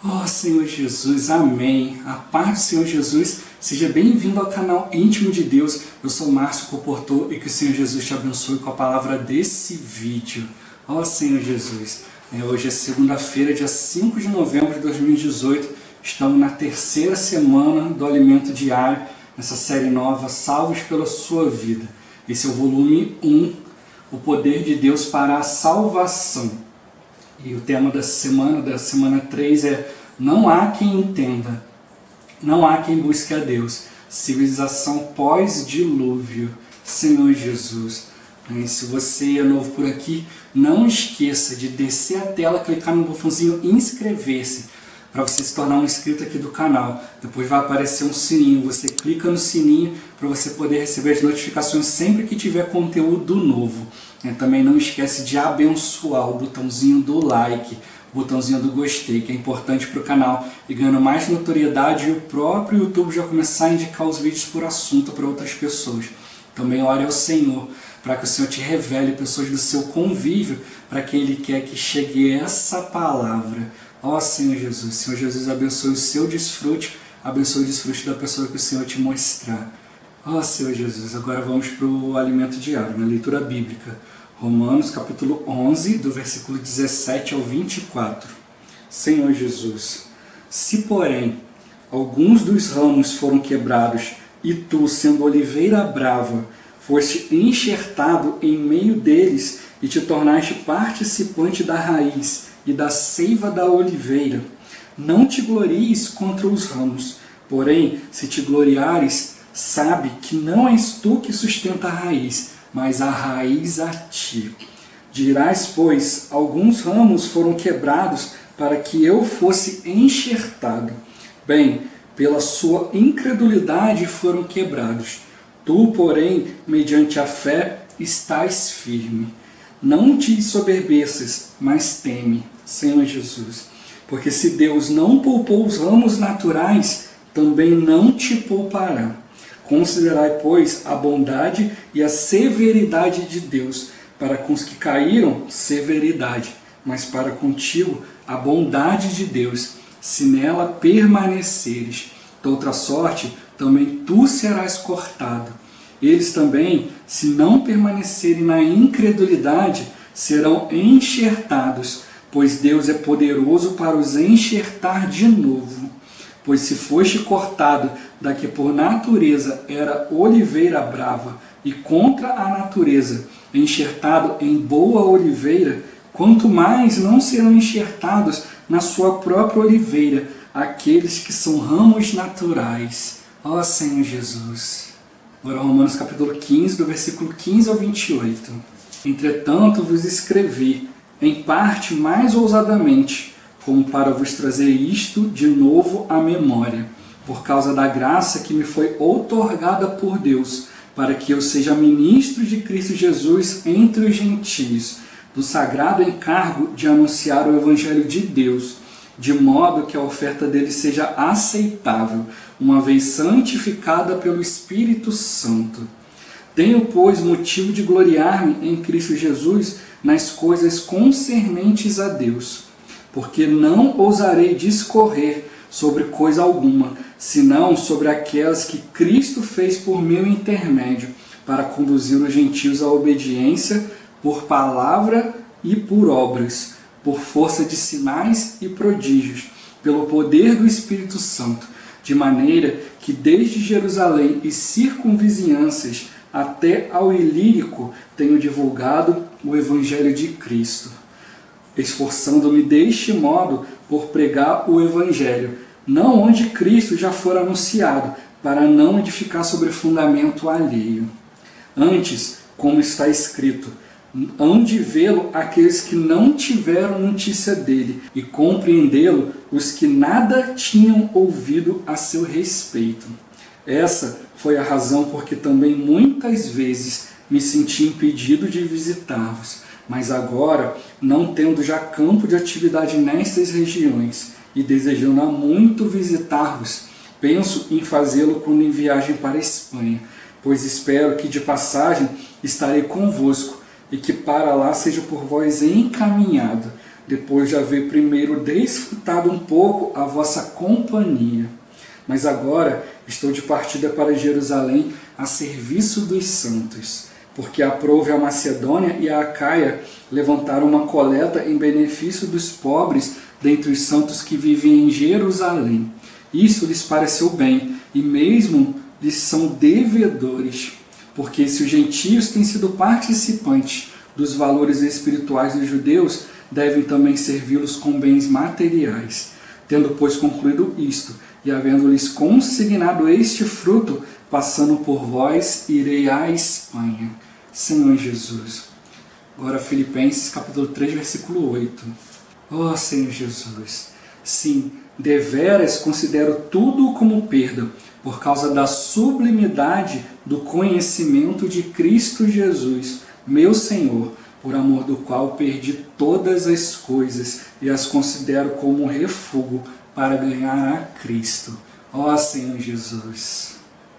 Oh Senhor Jesus, amém. A paz do Senhor Jesus, seja bem-vindo ao canal Íntimo de Deus. Eu sou Márcio Comportor e que o Senhor Jesus te abençoe com a palavra desse vídeo. Oh Senhor Jesus, hoje é segunda-feira, dia 5 de novembro de 2018. Estamos na terceira semana do Alimento Diário, nessa série nova, Salvos pela Sua Vida. Esse é o volume 1, o poder de Deus para a salvação. E o tema da semana 3 é: não há quem entenda, não há quem busque a Deus. Civilização pós-dilúvio. Senhor Jesus. E se você é novo por aqui, não esqueça de descer a tela, clicar no botãozinho inscrever-se, para você se tornar um inscrito aqui do canal. Depois vai aparecer um sininho, você clica no sininho para você poder receber as notificações sempre que tiver conteúdo novo. Também não esquece de abençoar o botãozinho do like, o botãozinho do gostei, que é importante para o canal e ganhando mais notoriedade, e o próprio YouTube já começar a indicar os vídeos por assunto para outras pessoas. Também ore ao Senhor, para que o Senhor te revele pessoas do seu convívio, para que Ele quer que chegue essa palavra. Ó Senhor Jesus, Senhor Jesus, abençoe o seu desfrute, abençoe o desfrute da pessoa que o Senhor te mostrar. Ó Senhor Jesus, agora vamos para o alimento diário, na leitura bíblica. Romanos capítulo 11, do versículo 17 ao 24. Senhor Jesus, se porém alguns dos ramos foram quebrados, e tu, sendo oliveira brava, foste enxertado em meio deles, e te tornaste participante da raiz e da seiva da oliveira, não te glories contra os ramos, porém, se te gloriares, sabe que não és tu que sustenta a raiz, mas a raiz a ti. Dirás, pois, alguns ramos foram quebrados para que eu fosse enxertado. Bem, pela sua incredulidade foram quebrados. Tu, porém, mediante a fé, estás firme. Não te soberbeças, mas teme, Senhor Jesus. Porque se Deus não poupou os ramos naturais, também não te poupará. Considerai, pois, a bondade e a severidade de Deus. Para com os que caíram, severidade, mas para contigo, a bondade de Deus, se nela permaneceres. De outra sorte, também tu serás cortado. Eles também, se não permanecerem na incredulidade, serão enxertados, pois Deus é poderoso para os enxertar de novo. Pois se foste cortado da que por natureza era oliveira brava, e contra a natureza, enxertado em boa oliveira, quanto mais não serão enxertados na sua própria oliveira aqueles que são ramos naturais. Ó Senhor Jesus. Agora Romanos capítulo 15, do versículo 15 ao 28. Entretanto vos escrevi, em parte mais ousadamente, como para vos trazer isto de novo à memória, por causa da graça que me foi outorgada por Deus, para que eu seja ministro de Cristo Jesus entre os gentios, do sagrado encargo de anunciar o Evangelho de Deus, de modo que a oferta dele seja aceitável, uma vez santificada pelo Espírito Santo. Tenho, pois, motivo de gloriar-me em Cristo Jesus nas coisas concernentes a Deus, porque não ousarei discorrer sobre coisa alguma, senão sobre aquelas que Cristo fez por meu intermédio, para conduzir os gentios à obediência por palavra e por obras, por força de sinais e prodígios, pelo poder do Espírito Santo, de maneira que desde Jerusalém e circunvizinhanças até ao Ilírico tenho divulgado o Evangelho de Cristo, esforçando-me deste modo por pregar o Evangelho, não onde Cristo já for anunciado, para não edificar sobre fundamento alheio. Antes, como está escrito, hão de vê-lo aqueles que não tiveram notícia dele, e compreendê-lo os que nada tinham ouvido a seu respeito. Essa foi a razão porque também muitas vezes me senti impedido de visitar-vos, mas agora, não tendo já campo de atividade nestas regiões, e desejando há muito visitar-vos, penso em fazê-lo quando em viagem para a Espanha, pois espero que de passagem estarei convosco, e que para lá seja por vós encaminhado, depois de haver primeiro desfrutado um pouco a vossa companhia. Mas agora estou de partida para Jerusalém a serviço dos santos, porque aprouve a Macedônia e a Acaia levantaram uma coleta em benefício dos pobres dentre os santos que vivem em Jerusalém. Isso lhes pareceu bem, e mesmo lhes são devedores, porque se os gentios têm sido participantes dos valores espirituais dos judeus, devem também servi-los com bens materiais. Tendo, pois, concluído isto, e havendo-lhes consignado este fruto, passando por vós, irei à Espanha. Senhor Jesus. Agora Filipenses capítulo 3, versículo 8. Ó Senhor Jesus, sim, deveras considero tudo como perda, por causa da sublimidade do conhecimento de Cristo Jesus, meu Senhor, por amor do qual perdi todas as coisas e as considero como um refúgio para ganhar a Cristo. Ó Senhor Jesus.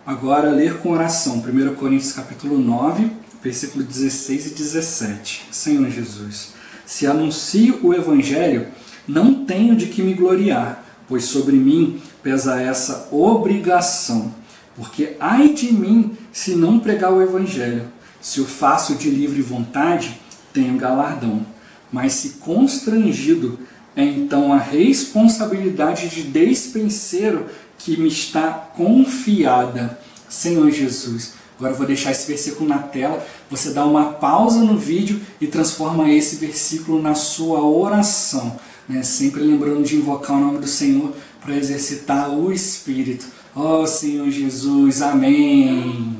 Agora ler com oração, 1 Coríntios capítulo 9, versículo 16 e 17. Senhor Jesus, se anuncio o Evangelho, não tenho de que me gloriar, pois sobre mim pesa essa obrigação. Porque ai de mim se não pregar o Evangelho. Se o faço de livre vontade, tenho galardão. Mas se constrangido, é então a responsabilidade de despenseiro que me está confiada. Senhor Jesus. Agora eu vou deixar esse versículo na tela, você dá uma pausa no vídeo e transforma esse versículo na sua oração, né? Sempre lembrando de invocar o nome do Senhor para exercitar o Espírito. Ó Senhor Jesus, amém.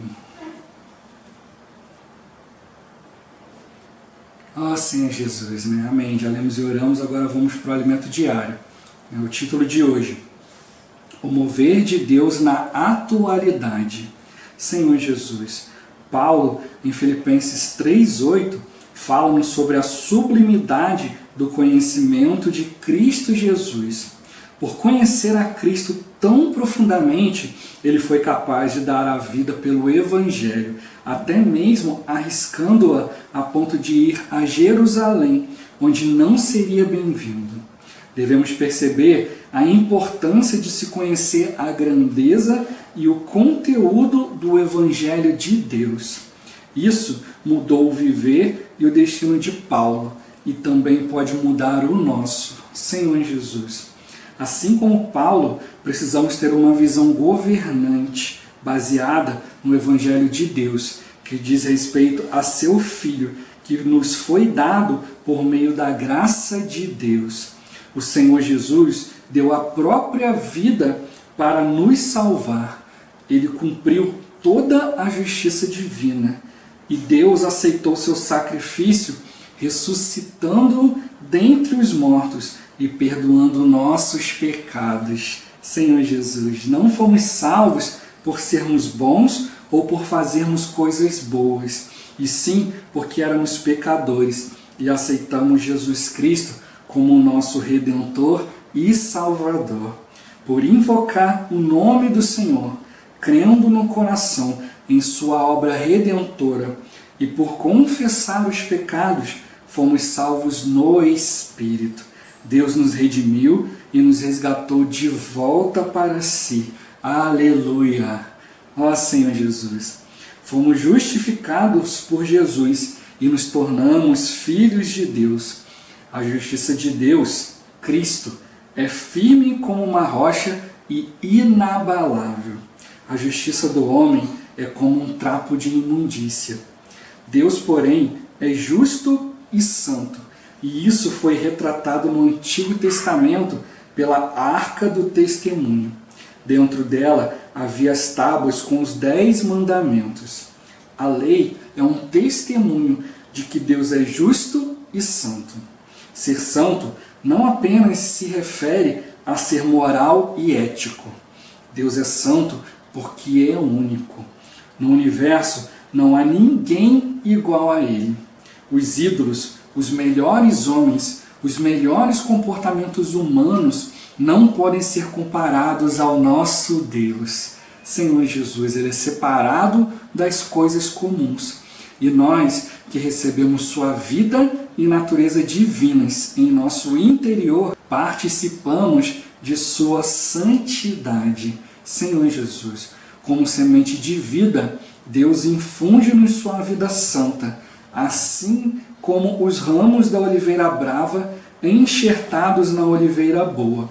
Ó Senhor Jesus, né? Amém. Já lemos e oramos, agora vamos para o alimento diário. É o título de hoje: O mover de Deus na atualidade. Senhor Jesus. Paulo, em Filipenses 3,8, fala-nos sobre a sublimidade do conhecimento de Cristo Jesus. Por conhecer a Cristo tão profundamente, ele foi capaz de dar a vida pelo Evangelho, até mesmo arriscando-a a ponto de ir a Jerusalém, onde não seria bem-vindo. Devemos perceber a importância de se conhecer a grandeza e o conteúdo do Evangelho de Deus. Isso mudou o viver e o destino de Paulo e também pode mudar o nosso. Senhor Jesus. Assim como Paulo, precisamos ter uma visão governante, baseada no Evangelho de Deus, que diz respeito a seu Filho, que nos foi dado por meio da graça de Deus. O Senhor Jesus deu a própria vida para nos salvar. Ele cumpriu toda a justiça divina e Deus aceitou seu sacrifício, ressuscitando-o dentre os mortos e perdoando nossos pecados. Senhor Jesus, não fomos salvos por sermos bons ou por fazermos coisas boas, e sim porque éramos pecadores e aceitamos Jesus Cristo como o nosso Redentor e Salvador. Por invocar o nome do Senhor, crendo no coração em sua obra redentora e por confessar os pecados, fomos salvos no Espírito. Deus nos redimiu e nos resgatou de volta para si. Aleluia! Ó Senhor Jesus! Fomos justificados por Jesus e nos tornamos filhos de Deus. A justiça de Deus, Cristo, é firme como uma rocha e inabalável. A justiça do homem é como um trapo de imundícia. Deus, porém, é justo e santo, e isso foi retratado no Antigo Testamento pela Arca do Testemunho. Dentro dela havia as tábuas com os 10 mandamentos. A lei é um testemunho de que Deus é justo e santo. Ser santo não apenas se refere a ser moral e ético. Deus é santo porque é único. No universo não há ninguém igual a Ele. Os ídolos, os melhores homens, os melhores comportamentos humanos não podem ser comparados ao nosso Deus. Senhor Jesus, Ele é separado das coisas comuns. E nós que recebemos sua vida e natureza divinas. Em nosso interior, participamos de sua santidade. Senhor Jesus, como semente de vida, Deus infunde-nos sua vida santa, assim como os ramos da oliveira brava enxertados na oliveira boa.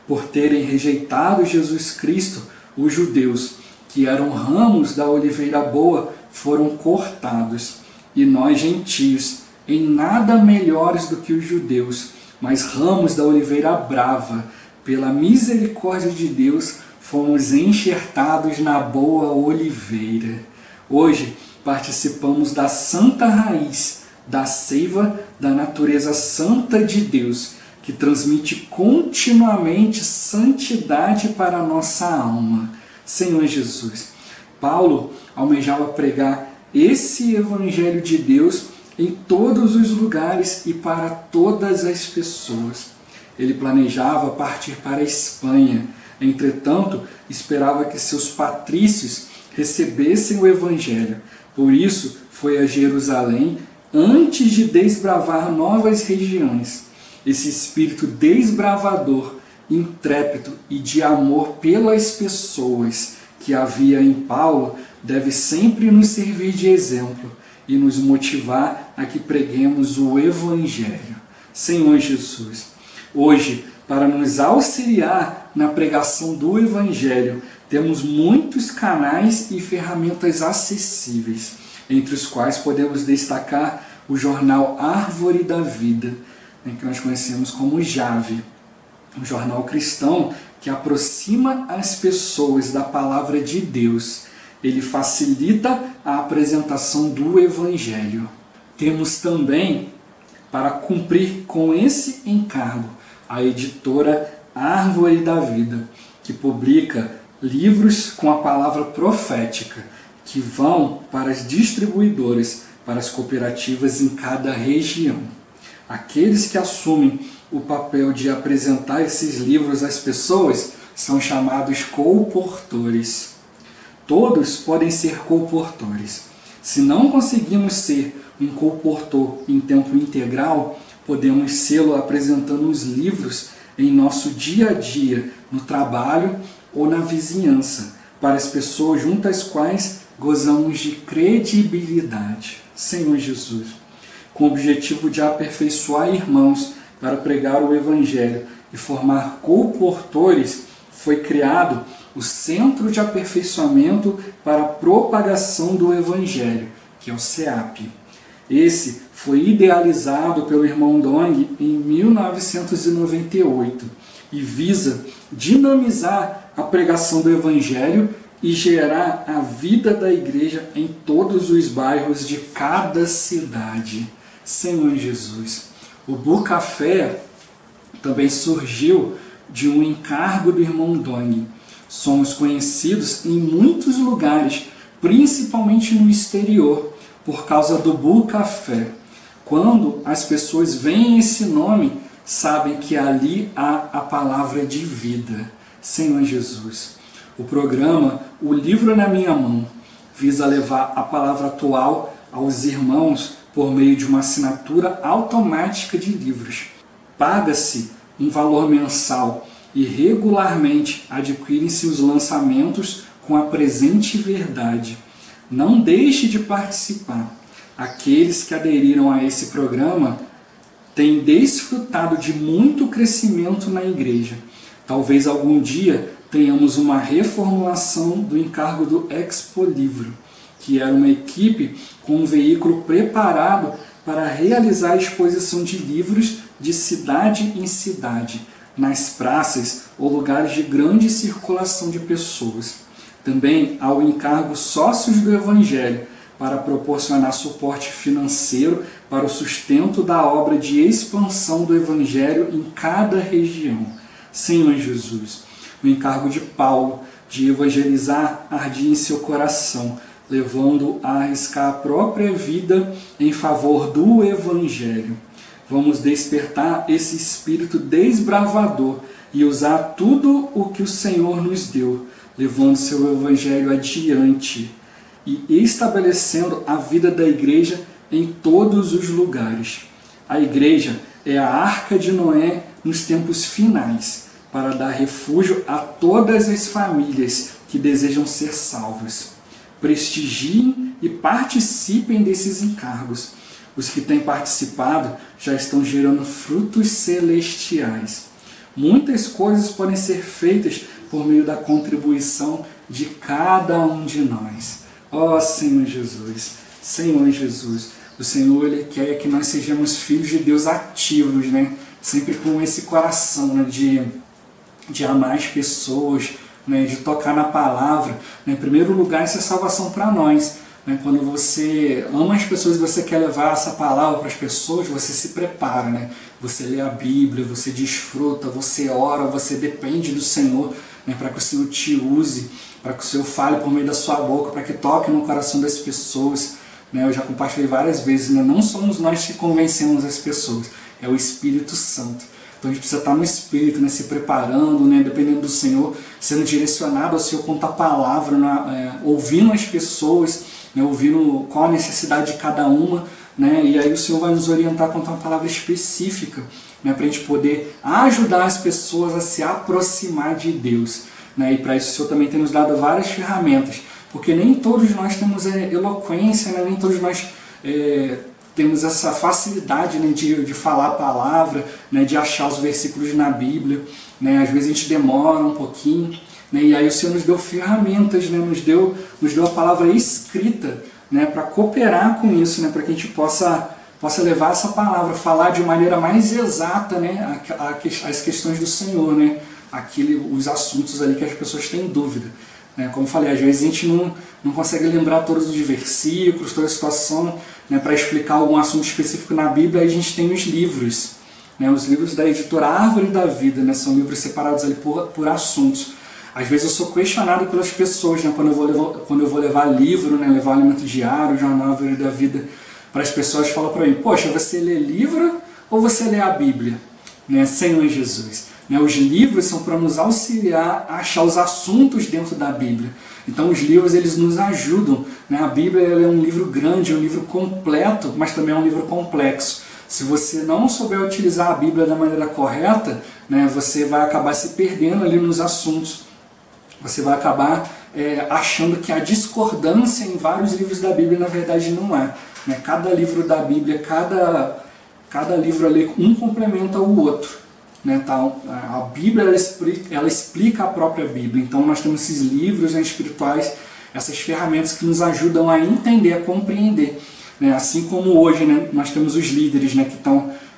Por terem rejeitado Jesus Cristo, os judeus, que eram ramos da oliveira boa, foram cortados, e nós, gentios, em nada melhores do que os judeus, mas ramos da oliveira brava, pela misericórdia de Deus, fomos enxertados na boa oliveira. Hoje, participamos da santa raiz, da seiva da natureza santa de Deus, que transmite continuamente santidade para a nossa alma. Senhor Jesus, Paulo almejava pregar esse Evangelho de Deus em todos os lugares e para todas as pessoas. Ele planejava partir para a Espanha, entretanto, esperava que seus patrícios recebessem o Evangelho. Por isso, foi a Jerusalém antes de desbravar novas regiões. Esse espírito desbravador, intrépido e de amor pelas pessoas que havia em Paulo deve sempre nos servir de exemplo e nos motivar a que preguemos o Evangelho. Senhor Jesus, hoje, para nos auxiliar na pregação do Evangelho, temos muitos canais e ferramentas acessíveis, entre os quais podemos destacar o jornal Árvore da Vida, que nós conhecemos como JAVE, um jornal cristão que aproxima as pessoas da palavra de Deus. Ele facilita a apresentação do Evangelho. Temos também, para cumprir com esse encargo, a editora Árvore da Vida, que publica livros com a palavra profética, que vão para as distribuidoras, para as cooperativas em cada região. Aqueles que assumem o papel de apresentar esses livros às pessoas são chamados colportores. Todos podem ser colportores. Se não conseguimos ser um colportor em tempo integral, podemos sê-lo apresentando os livros em nosso dia a dia, no trabalho ou na vizinhança, para as pessoas junto às quais gozamos de credibilidade. Senhor Jesus, com o objetivo de aperfeiçoar irmãos para pregar o Evangelho e formar colportores, foi criado o Centro de Aperfeiçoamento para a Propagação do Evangelho, que é o CEAP. Esse foi idealizado pelo irmão Dong em 1998 e visa dinamizar a pregação do Evangelho e gerar a vida da igreja em todos os bairros de cada cidade. Senhor Jesus, o Bucafé também surgiu de um encargo do irmão Dong. Somos conhecidos em muitos lugares, principalmente no exterior, por causa do Bucafé. Quando as pessoas veem esse nome, sabem que ali há a palavra de vida. Senhor Jesus, o programa O Livro na Minha Mão visa levar a palavra atual aos irmãos por meio de uma assinatura automática de livros. Paga-se um valor mensal e regularmente adquirem-se os lançamentos com a presente verdade. Não deixe de participar. Aqueles que aderiram a esse programa têm desfrutado de muito crescimento na igreja. Talvez algum dia tenhamos uma reformulação do encargo do Expo Livro, que era uma equipe com um veículo preparado para realizar a exposição de livros de cidade em cidade, nas praças ou lugares de grande circulação de pessoas. Também há o encargo Sócios do Evangelho, para proporcionar suporte financeiro para o sustento da obra de expansão do Evangelho em cada região. Senhor Jesus, o encargo de Paulo de evangelizar ardia em seu coração, levando a arriscar a própria vida em favor do Evangelho. Vamos despertar esse espírito desbravador e usar tudo o que o Senhor nos deu, levando seu Evangelho adiante e estabelecendo a vida da igreja em todos os lugares. A igreja é a arca de Noé nos tempos finais, para dar refúgio a todas as famílias que desejam ser salvas. Prestigiem e participem desses encargos. Os que têm participado já estão gerando frutos celestiais. Muitas coisas podem ser feitas por meio da contribuição de cada um de nós. Ó Senhor Jesus, Senhor Jesus, o Senhor Ele quer que nós sejamos filhos de Deus ativos, né? Sempre com esse coração, né? de amar as pessoas, né? De tocar na palavra. Né? Em primeiro lugar, isso é salvação para nós. Né? Quando você ama as pessoas e você quer levar essa palavra para as pessoas, você se prepara. Né? Você lê a Bíblia, você desfruta, você ora, você depende do Senhor, né? Para que o Senhor te use, para que o Senhor fale por meio da sua boca, para que toque no coração das pessoas. Né? Eu já compartilhei várias vezes, né? Não somos nós que convencemos as pessoas, é o Espírito Santo. Então a gente precisa estar no Espírito, né? Se preparando, né? Dependendo do Senhor, sendo direcionado ao Senhor quanto à palavra, né? Ouvindo as pessoas, né? Ouvindo qual a necessidade de cada uma, né? E aí o Senhor vai nos orientar quanto a uma palavra específica, né? Para a gente poder ajudar as pessoas a se aproximar de Deus. Né? E para isso o Senhor também tem nos dado várias ferramentas, porque nem todos nós temos eloquência, né? Nem todos nós temos essa facilidade, né? de falar a palavra, né? De achar os versículos na Bíblia. Né? Às vezes a gente demora um pouquinho, né? E aí o Senhor nos deu ferramentas, né? nos deu a palavra escrita, né? Para cooperar com isso, né? Para que a gente possa levar essa palavra, falar de maneira mais exata, né? As questões do Senhor, né? Os assuntos ali que as pessoas têm dúvida. Né? Como eu falei, às vezes a gente não consegue lembrar todos os versículos, toda a situação, né? Para explicar algum assunto específico na Bíblia. Aí a gente tem os livros, né? Os livros da editora Árvore da Vida, né? São livros separados ali por assuntos. Às vezes eu sou questionado pelas pessoas, né? Quando eu vou levar livro, né? Levar alimento diário, jornal Árvore da Vida, para as pessoas falam para mim: poxa, você lê livro ou você lê a Bíblia? Né? Senhor Jesus. Né? Os livros são para nos auxiliar a achar os assuntos dentro da Bíblia. Então os livros eles nos ajudam. Né? A Bíblia ela é um livro grande, é um livro completo, mas também é um livro complexo. Se você não souber utilizar a Bíblia da maneira correta, né? Você vai acabar se perdendo ali nos assuntos. Você vai acabar achando que há discordância em vários livros da Bíblia, na verdade não há. Né? Cada livro da Bíblia, cada livro ali, um complementa o outro. Né? Então, a Bíblia ela explica a própria Bíblia. Então nós temos esses livros, né, espirituais, essas ferramentas que nos ajudam a entender, a compreender. Né? Assim como hoje, né, nós temos os líderes, né,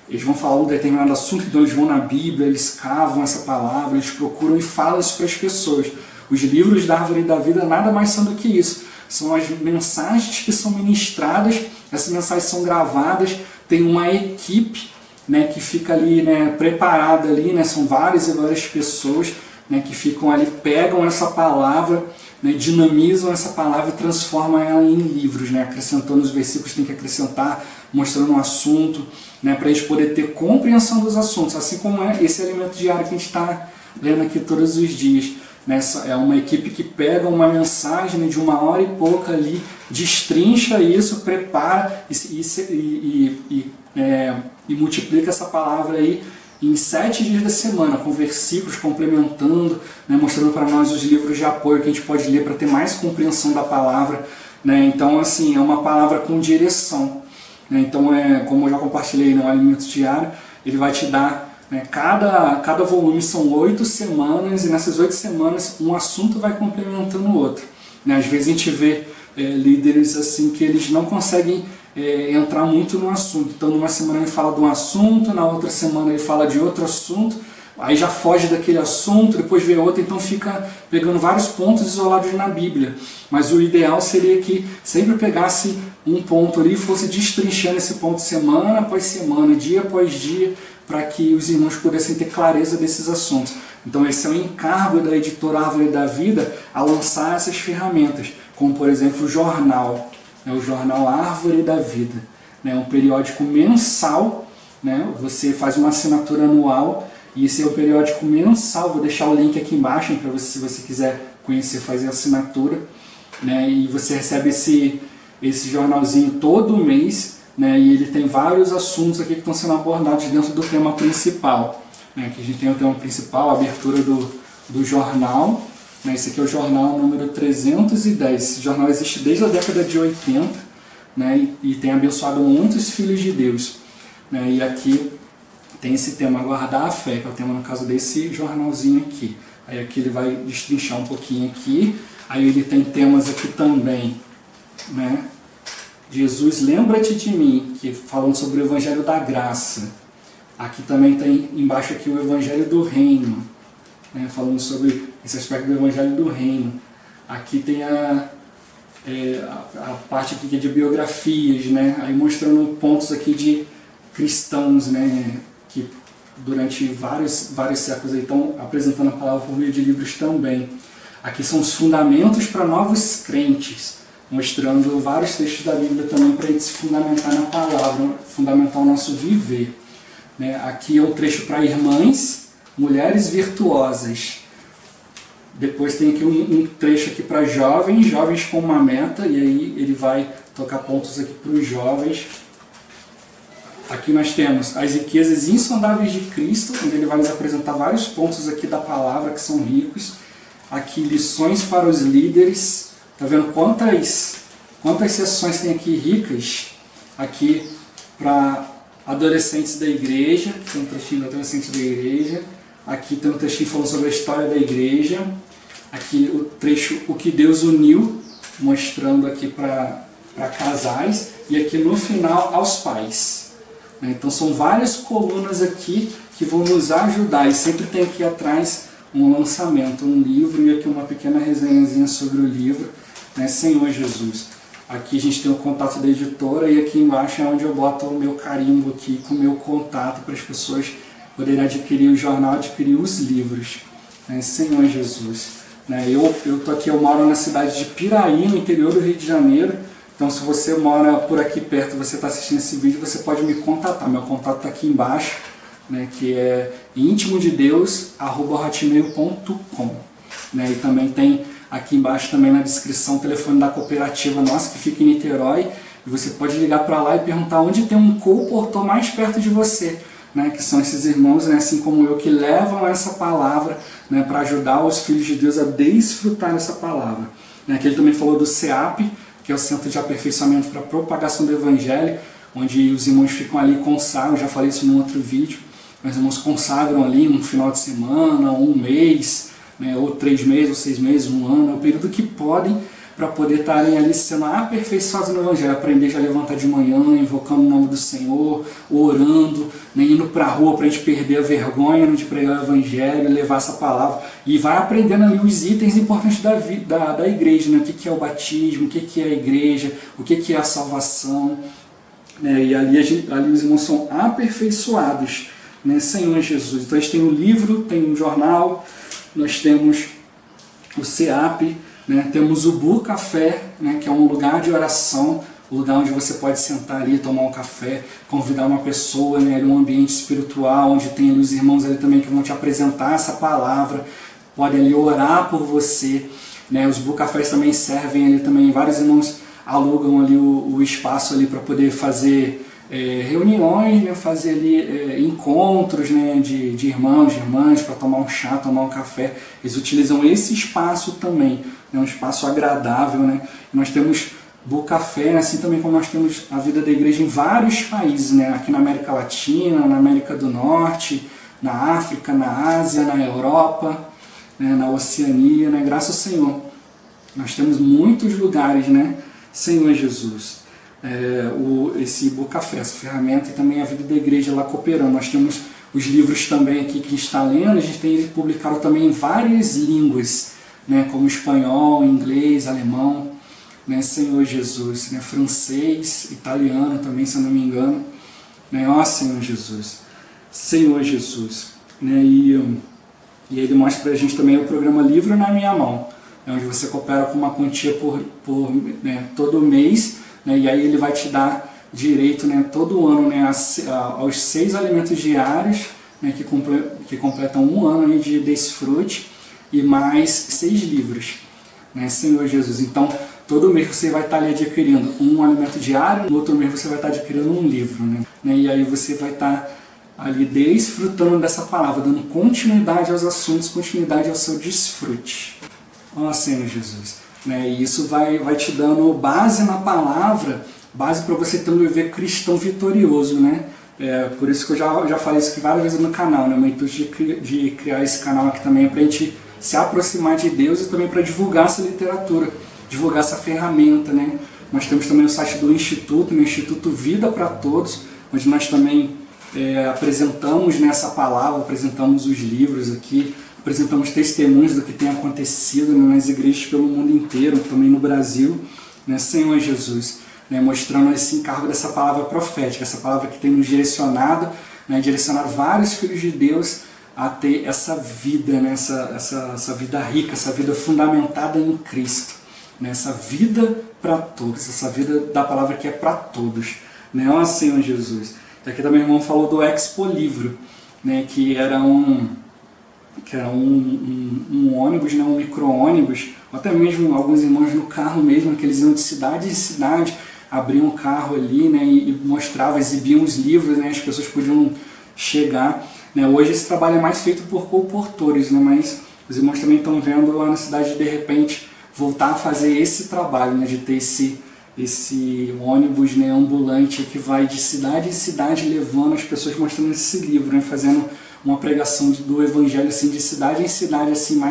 eles vão falar um determinado assunto, então eles vão na Bíblia, eles cavam essa palavra, eles procuram e falam isso para as pessoas. Os livros da Árvore da Vida nada mais são do que isso. São as mensagens que são ministradas, essas mensagens são gravadas, tem uma equipe, né, que fica ali, né, preparada ali, né, são várias e várias pessoas, né, que ficam ali, pegam essa palavra, né, dinamizam essa palavra e transformam ela em livros, né, acrescentando os versículos que tem que acrescentar, mostrando um assunto, né, para a gente poder ter compreensão dos assuntos, assim como é esse alimento diário que a gente está lendo aqui todos os dias. É uma equipe que pega uma mensagem, né, de 1 hora e pouca ali, destrincha isso, prepara e multiplica essa palavra aí em 7 dias da semana, com versículos complementando, né, mostrando para nós os livros de apoio que a gente pode ler para ter mais compreensão da palavra. Né? Então, assim, é uma palavra com direção. Né? Então, como eu já compartilhei no Alimento Diário, ele vai te dar... Cada volume são 8 semanas e nessas 8 semanas um assunto vai complementando o outro. Às vezes a gente vê líderes assim que eles não conseguem entrar muito no assunto. Então numa semana ele fala de um assunto, na outra semana ele fala de outro assunto, aí já foge daquele assunto, depois vê outro, então fica pegando vários pontos isolados na Bíblia. Mas o ideal seria que sempre pegasse um ponto ali e fosse destrinchando esse ponto semana após semana, dia após dia, para que os irmãos pudessem ter clareza desses assuntos. Então esse é o encargo da editora Árvore da Vida a lançar essas ferramentas, como por exemplo o jornal Árvore da Vida, um periódico mensal, você faz uma assinatura anual e esse é o periódico mensal. Vou deixar o link aqui embaixo para você, se você quiser conhecer, fazer a assinatura, e você recebe esse jornalzinho todo mês, né, e ele tem vários assuntos aqui que estão sendo abordados dentro do tema principal. Né, aqui a gente tem o tema principal, a abertura do jornal. Né, esse aqui é o jornal número 310. Esse jornal existe desde a década de 80, né, e tem abençoado muitos filhos de Deus. Né, e aqui tem esse tema, guardar a fé, que é o tema no caso desse jornalzinho aqui. Aí aqui ele vai destrinchar um pouquinho aqui. Aí ele tem temas aqui também, né? Jesus, lembra-te de mim, que falando sobre o Evangelho da Graça. Aqui também tem embaixo aqui o Evangelho do Reino, né? Falando sobre esse aspecto do Evangelho do Reino. Aqui tem a parte aqui que é de biografias, né? Aí mostrando pontos aqui de cristãos, né? Que durante vários séculos aí estão apresentando a palavra por meio de livros também. Aqui são os fundamentos para novos crentes, mostrando vários textos da Bíblia também para a gente se fundamentar na palavra, fundamentar o nosso viver. Né? Aqui é um trecho para irmãs, mulheres virtuosas. Depois tem aqui um trecho aqui para jovens, jovens com uma meta, e aí ele vai tocar pontos aqui para os jovens. Aqui nós temos as riquezas insondáveis de Cristo, onde ele vai nos apresentar vários pontos aqui da palavra que são ricos. Aqui lições para os líderes. Tá vendo quantas sessões tem aqui ricas? Aqui para adolescentes da igreja, tem um trechinho de adolescentes da igreja. Aqui tem um trechinho falando sobre a história da igreja. Aqui o trecho O que Deus uniu, mostrando aqui para casais. E aqui no final aos pais. Então são várias colunas aqui que vão nos ajudar. E sempre tem aqui atrás um lançamento, um livro e aqui uma pequena resenhazinha sobre o livro, né? Senhor Jesus. Aqui a gente tem o contato da editora e aqui embaixo é onde eu boto o meu carimbo aqui com o meu contato para as pessoas poderem adquirir o jornal, adquirir os livros, né? Senhor Jesus. Né? Eu moro na cidade de Piraí, no interior do Rio de Janeiro. Então se você mora por aqui perto, você está assistindo esse vídeo, você pode me contatar. Meu contato está aqui embaixo, né, que é intimodedeus@hotmail.com, né, e também tem aqui embaixo também na descrição o telefone da cooperativa nossa que fica em Niterói, e você pode ligar para lá e perguntar onde tem um colportor mais perto de você, né, que são esses irmãos, né, assim como eu, que levam essa palavra, né, para ajudar os filhos de Deus a desfrutar dessa palavra. Né, aqui ele também falou do CEAP, que é o Centro de Aperfeiçoamento para a Propagação do Evangelho, onde os irmãos ficam ali consagram, já falei isso num outro vídeo, os irmãos consagram ali um final de semana, um mês, né, ou 3 meses, ou 6 meses, um ano, é o período que podem para poder estarem ali sendo aperfeiçoados no Evangelho, aprender já a levantar de manhã, invocando o nome do Senhor, orando, né, indo para a rua para a gente perder a vergonha de pregar o Evangelho, levar essa palavra, e vai aprendendo ali os itens importantes da igreja, né, o que é o batismo, o que é a igreja, o que é a salvação, né, e ali os irmãos são aperfeiçoados, né, Senhor Jesus. Então a gente tem o livro, tem o jornal, nós temos o CEAP, né, temos o Bu Café, né, que é um lugar de oração, um lugar onde você pode sentar ali, tomar um café, convidar uma pessoa, né, um ambiente espiritual, onde tem ali os irmãos ali também que vão te apresentar essa palavra, podem ali orar por você, né, os Bu Cafés também servem ali também, vários irmãos alugam ali o espaço ali para poder fazer reuniões, né, fazer ali encontros, né, de irmãos, de irmãs, para tomar um chá, tomar um café. Eles utilizam esse espaço também, né, um espaço agradável, né. E nós temos Bu Café, né, assim também como nós temos a vida da igreja em vários países, né, aqui na América Latina, na América do Norte, na África, na Ásia, na Europa, né, na Oceania, né, graças ao Senhor. Nós temos muitos lugares, né, Senhor Jesus. Esse Bu Café, essa ferramenta, e também a vida da igreja lá cooperando. Nós temos os livros também aqui que a gente está lendo, a gente tem publicado também em várias línguas, né, como espanhol, inglês, alemão, né, Senhor Jesus, né, francês, italiano também, se eu não me engano, né, ó Senhor Jesus, Senhor Jesus, né, e ele mostra para a gente também o programa Livro na Minha Mão, né, onde você coopera com uma quantia né, todo mês, né, e aí ele vai te dar direito, né, todo ano, né, aos 6 alimentos diários, né, que completam um ano aí de desfrute, e mais 6 livros, né, Senhor Jesus. Então todo mês você vai estar ali adquirindo um alimento diário, no outro mês você vai estar adquirindo um livro, né? E aí você vai estar ali desfrutando dessa palavra, dando continuidade aos assuntos, continuidade ao seu desfrute. Ó Senhor Jesus. E isso vai te dando base na palavra, base para você ter um viver cristão vitorioso, né? Por isso que eu já falei isso aqui várias vezes no canal, né? O intuito de criar esse canal aqui também é para a gente se aproximar de Deus e também para divulgar essa literatura, divulgar essa ferramenta, né? Nós temos também o site do Instituto, no Instituto Vida para Todos, onde nós também apresentamos nessa palavra, apresentamos os livros aqui, apresentamos testemunhos do que tem acontecido, né, nas igrejas pelo mundo inteiro, também no Brasil, né, Senhor Jesus, né, mostrando esse encargo dessa palavra profética, essa palavra que tem nos direcionado, né, direcionado vários filhos de Deus a ter essa vida, né, essa vida rica, essa vida fundamentada em Cristo, né, essa vida para todos, essa vida da palavra que é para todos, né, ó Senhor Jesus. Aqui também o irmão falou do Expo Livro, né, que era um ônibus, né, um micro-ônibus, ou até mesmo alguns irmãos no carro mesmo, que eles iam de cidade em cidade, abriam o carro ali, né, e mostravam, exibiam os livros, né, as pessoas podiam chegar. Né. Hoje esse trabalho é mais feito por colportores, né, mas os irmãos também estão vendo a necessidade de repente voltar a fazer esse trabalho, né, de ter esse ônibus, né, ambulante que vai de cidade em cidade levando as pessoas, mostrando esse livro, né, fazendo uma pregação do Evangelho assim, de cidade em cidade, assim,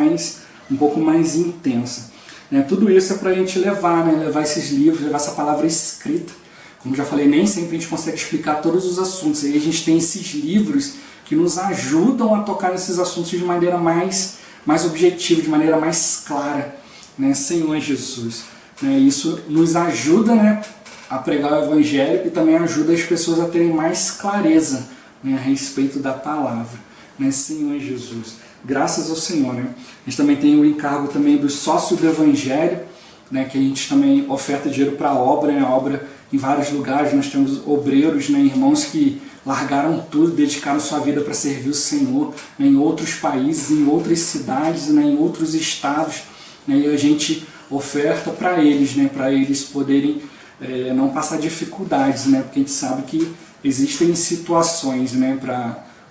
um pouco mais intensa. Né, tudo isso é para a gente levar, né, levar esses livros, levar essa palavra escrita. Como já falei, nem sempre a gente consegue explicar todos os assuntos. Aí a gente tem esses livros que nos ajudam a tocar nesses assuntos de maneira mais objetiva, de maneira mais clara, né, Senhor Jesus. Isso nos ajuda, né, a pregar o Evangelho e também ajuda as pessoas a terem mais clareza, né, a respeito da palavra, né, Senhor Jesus. Graças ao Senhor. Né. A gente também tem o encargo também do sócio do Evangelho, né, que a gente também oferta dinheiro para a obra, né, a obra em vários lugares. Nós temos obreiros, né, irmãos que largaram tudo, dedicaram sua vida para servir o Senhor, né, em outros países, em outras cidades, né, em outros estados, né, e a gente oferta para eles poderem não passar dificuldades, né, porque a gente sabe que existem situações, né,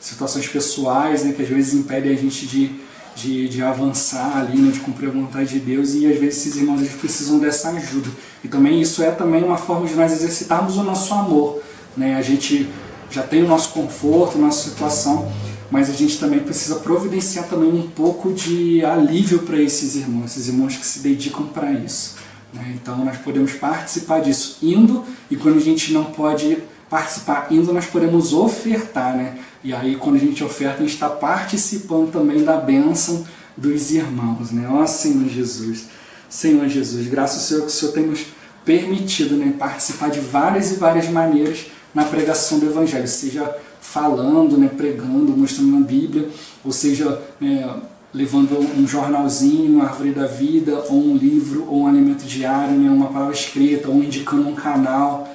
situações pessoais, né, que às vezes impedem a gente de avançar ali, né, de cumprir a vontade de Deus, e às vezes esses irmãos eles precisam dessa ajuda. E também isso é também uma forma de nós exercitarmos o nosso amor, né, a gente já tem o nosso conforto, a nossa situação, mas a gente também precisa providenciar também um pouco de alívio para esses irmãos que se dedicam para isso. Né? Então nós podemos participar disso indo, e quando a gente não pode participar indo, nós podemos ofertar. Né? E aí quando a gente oferta, a gente está participando também da bênção dos irmãos. Né? Ó Senhor Jesus, graças ao Senhor que o Senhor tem nos permitido, né, participar de várias e várias maneiras na pregação do Evangelho, seja falando, né, pregando, mostrando na Bíblia, ou seja, levando um jornalzinho, uma árvore da vida, ou um livro, ou um alimento diário, né, uma palavra escrita, ou indicando um canal,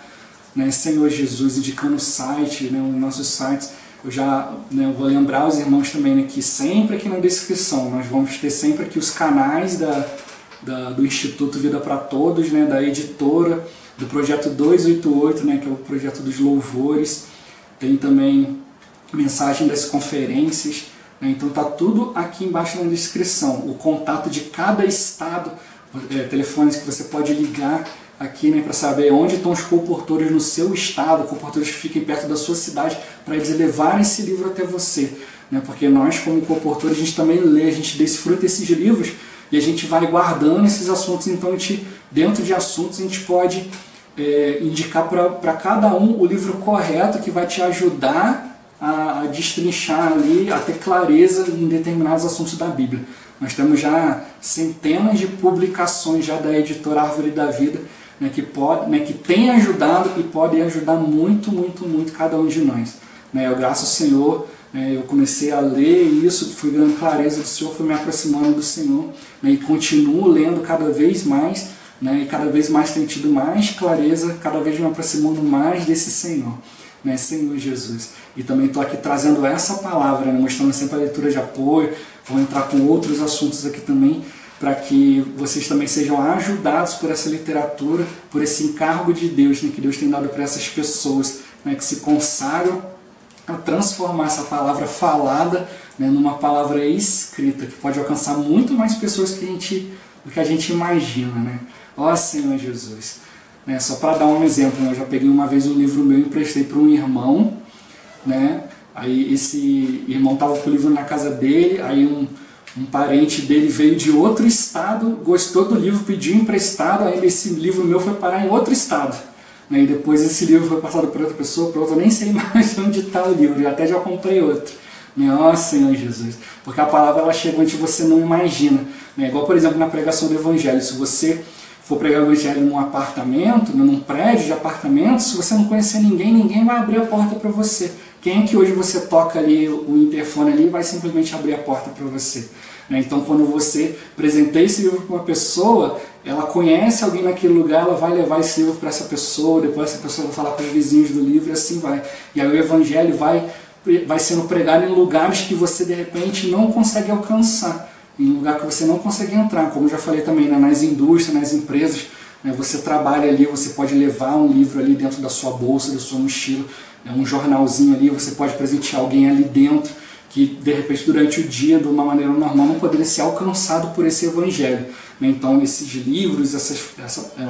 né, Senhor Jesus, indicando o site, né, os nossos sites. Eu vou lembrar os irmãos também, né, que sempre aqui na descrição nós vamos ter sempre aqui os canais do Instituto Vida para Todos, né, da editora, do projeto 288, né, que é o projeto dos louvores. Tem também mensagem das conferências, né? Então está tudo aqui embaixo na descrição. O contato de cada estado, telefones que você pode ligar aqui, né, para saber onde estão os colportores no seu estado, colportores que fiquem perto da sua cidade, para eles levarem esse livro até você. Né? Porque nós, como colportores, a gente também lê, a gente desfruta esses livros e a gente vai guardando esses assuntos. Então, dentro de assuntos, a gente pode indicar para cada um o livro correto que vai te ajudar a destrinchar ali, a ter clareza em determinados assuntos da Bíblia. Nós temos já centenas de publicações já da editora Árvore da Vida, né, que tem ajudado e podem ajudar muito, muito, muito cada um de nós. Né, graças ao Senhor, eu comecei a ler isso, fui ganhando clareza do Senhor, fui me aproximando do Senhor, né, e continuo lendo cada vez mais, né, e cada vez mais tenho tido mais clareza, cada vez me aproximando mais desse Senhor, né, Senhor Jesus. E também estou aqui trazendo essa palavra, né, mostrando sempre a leitura de apoio, vou entrar com outros assuntos aqui também, para que vocês também sejam ajudados por essa literatura, por esse encargo de Deus, né, que Deus tem dado para essas pessoas, né, que se consagram a transformar essa palavra falada, né, numa palavra escrita, que pode alcançar muito mais pessoas do que a gente imagina. Né? Ó Senhor Jesus! Né, só para dar um exemplo, né, eu já peguei uma vez um livro meu e emprestei para um irmão, né, aí esse irmão estava com o livro na casa dele, aí um parente dele veio de outro estado, gostou do livro, pediu emprestado, aí esse livro meu foi parar em outro estado. Né? E depois esse livro foi passado para outra pessoa, para outra, eu nem sei mais onde está o livro, eu até já comprei outro. Né? Ó Senhor Jesus, porque a palavra ela chega onde você não imagina. Né? Igual, por exemplo, na pregação do Evangelho, se você for pregar o Evangelho num apartamento, num prédio de apartamento, se você não conhecer ninguém, ninguém vai abrir a porta para você. Quem é que hoje você toca ali o interfone ali e vai simplesmente abrir a porta para você? Né? Então, quando você apresentar esse livro para uma pessoa, ela conhece alguém naquele lugar, ela vai levar esse livro para essa pessoa, depois essa pessoa vai falar com os vizinhos do livro e assim vai. E aí o Evangelho vai sendo pregado em lugares que você de repente não consegue alcançar, em lugar que você não consegue entrar, como eu já falei também, né? Nas indústrias, nas empresas, né? Você trabalha ali, você pode levar um livro ali dentro da sua bolsa, da sua mochila, um jornalzinho ali, você pode presentear alguém ali dentro, que de repente durante o dia, de uma maneira normal, não poderia ser alcançado por esse Evangelho. Então esses livros,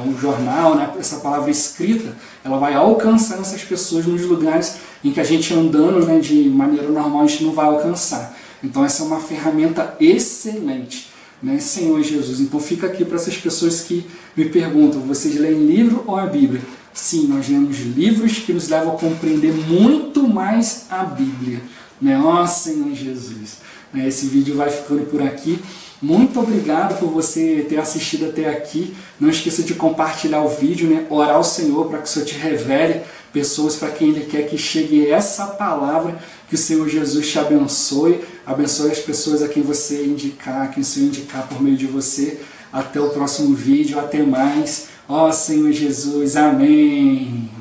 um jornal, né, essa palavra escrita, ela vai alcançar essas pessoas nos lugares em que a gente andando, né, de maneira normal a gente não vai alcançar. Então essa é uma ferramenta excelente, né, Senhor Jesus. Então fica aqui para essas pessoas que me perguntam, vocês leem livro ou a Bíblia? Sim, nós lemos livros que nos levam a compreender muito mais a Bíblia. Né? Ó Senhor Jesus! Né? Esse vídeo vai ficando por aqui. Muito obrigado por você ter assistido até aqui. Não esqueça de compartilhar o vídeo, né? Orar ao Senhor para que o Senhor te revele pessoas para quem Ele quer que chegue essa palavra, que o Senhor Jesus te abençoe as pessoas a quem você indicar, quem o Senhor indicar por meio de você. Até o próximo vídeo, até mais. Ó Senhor Jesus, amém!